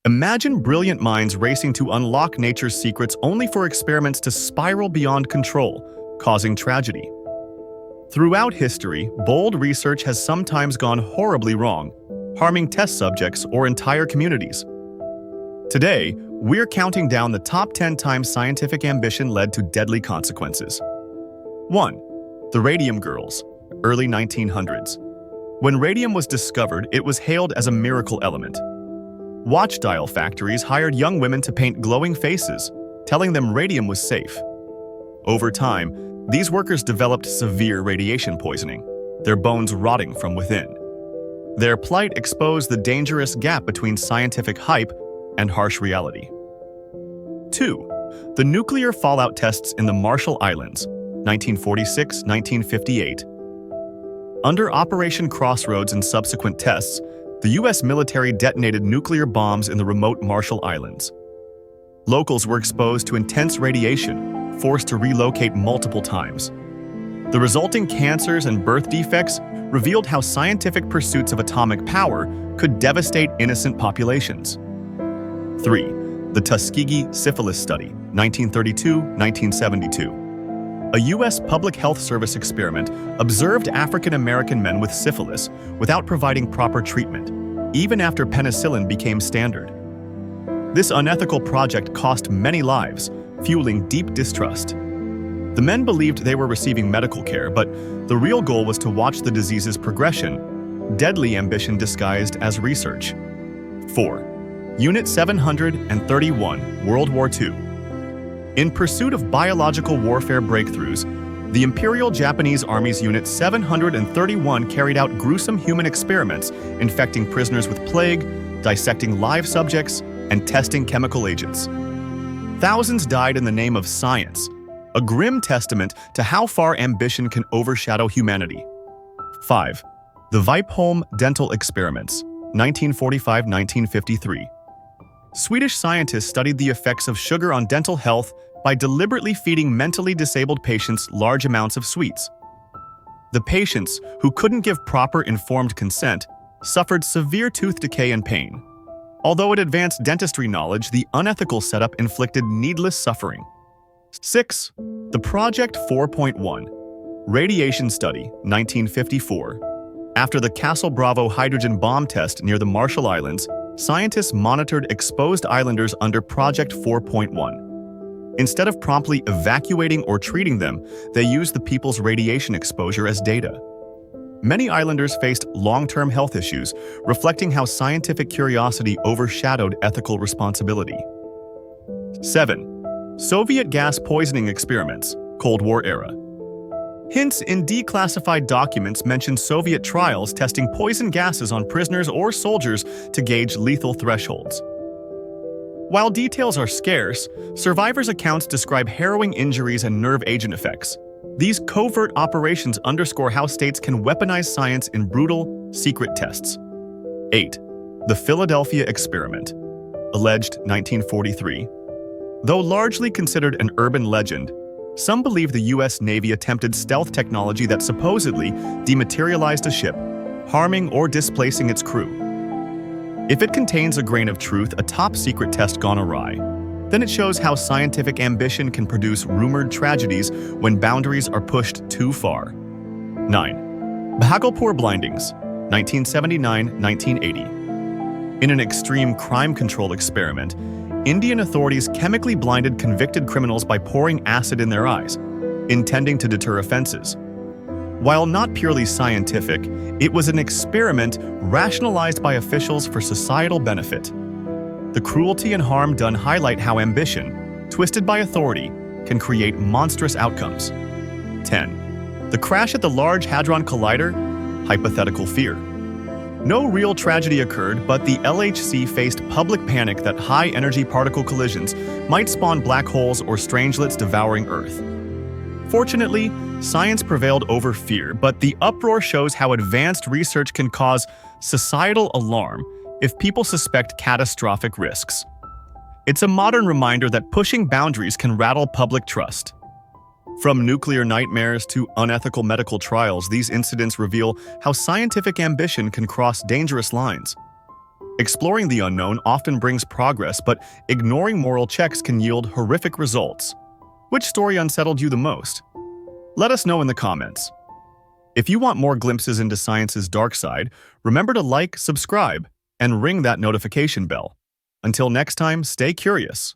Imagine brilliant minds racing to unlock nature's secrets only for experiments to spiral beyond control, causing tragedy. Throughout history, bold research has sometimes gone horribly wrong, harming test subjects or entire communities. Today, we're counting down the top 10 times scientific ambition led to deadly consequences. 1. The Radium Girls, early 1900s. When radium was discovered, it was hailed as a miracle element. Watch dial factories hired young women to paint glowing faces, telling them radium was safe. Over time, these workers developed severe radiation poisoning, their bones rotting from within. Their plight exposed the dangerous gap between scientific hype and harsh reality. 2. The nuclear fallout tests in the Marshall Islands, 1946-1958. Under Operation Crossroads and subsequent tests, the U.S. military detonated nuclear bombs in the remote Marshall Islands. Locals were exposed to intense radiation, forced to relocate multiple times. The resulting cancers and birth defects revealed how scientific pursuits of atomic power could devastate innocent populations. 3. The Tuskegee Syphilis Study, 1932-1972. A U.S. Public Health Service experiment observed African American men with syphilis without providing proper treatment, even after penicillin became standard. This unethical project cost many lives, fueling deep distrust. The men believed they were receiving medical care, but the real goal was to watch the disease's progression, deadly ambition disguised as research. 4. Unit 731, World War II. In pursuit of biological warfare breakthroughs, the Imperial Japanese Army's Unit 731 carried out gruesome human experiments, infecting prisoners with plague, dissecting live subjects, and testing chemical agents. Thousands died in the name of science, a grim testament to how far ambition can overshadow humanity. 5. The Vipeholm dental experiments, 1945-1953. Swedish scientists studied the effects of sugar on dental health by deliberately feeding mentally disabled patients large amounts of sweets. The patients, who couldn't give proper informed consent, suffered severe tooth decay and pain. Although it advanced dentistry knowledge, the unethical setup inflicted needless suffering. 6. The Project 4.1 Radiation Study, 1954. After the Castle Bravo hydrogen bomb test near the Marshall Islands, scientists monitored exposed islanders under Project 4.1. Instead of promptly evacuating or treating them, they used the people's radiation exposure as data. Many islanders faced long-term health issues, reflecting how scientific curiosity overshadowed ethical responsibility. 7. Soviet gas poisoning experiments, Cold War era. Hints in declassified documents mention Soviet trials testing poison gases on prisoners or soldiers to gauge lethal thresholds. While details are scarce, survivors' accounts describe harrowing injuries and nerve agent effects. These covert operations underscore how states can weaponize science in brutal, secret tests. 8. The Philadelphia Experiment, alleged 1943. Though largely considered an urban legend, some believe the U.S. Navy attempted stealth technology that supposedly dematerialized a ship, harming or displacing its crew. If it contains a grain of truth, a top-secret test gone awry, then it shows how scientific ambition can produce rumored tragedies when boundaries are pushed too far. 9. Bhagalpur Blindings, 1979-1980. In an extreme crime control experiment, Indian authorities chemically blinded convicted criminals by pouring acid in their eyes, intending to deter offenses. While not purely scientific, it was an experiment rationalized by officials for societal benefit. The cruelty and harm done highlight how ambition, twisted by authority, can create monstrous outcomes. 10. The crash at the Large Hadron Collider, hypothetical fear. No real tragedy occurred, but the LHC faced public panic that high-energy particle collisions might spawn black holes or strangelets devouring Earth. Fortunately, science prevailed over fear, but the uproar shows how advanced research can cause societal alarm if people suspect catastrophic risks. It's a modern reminder that pushing boundaries can rattle public trust. From nuclear nightmares to unethical medical trials, these incidents reveal how scientific ambition can cross dangerous lines. Exploring the unknown often brings progress, but ignoring moral checks can yield horrific results. Which story unsettled you the most? Let us know in the comments. If you want more glimpses into science's dark side, remember to like, subscribe, and ring that notification bell. Until next time, stay curious.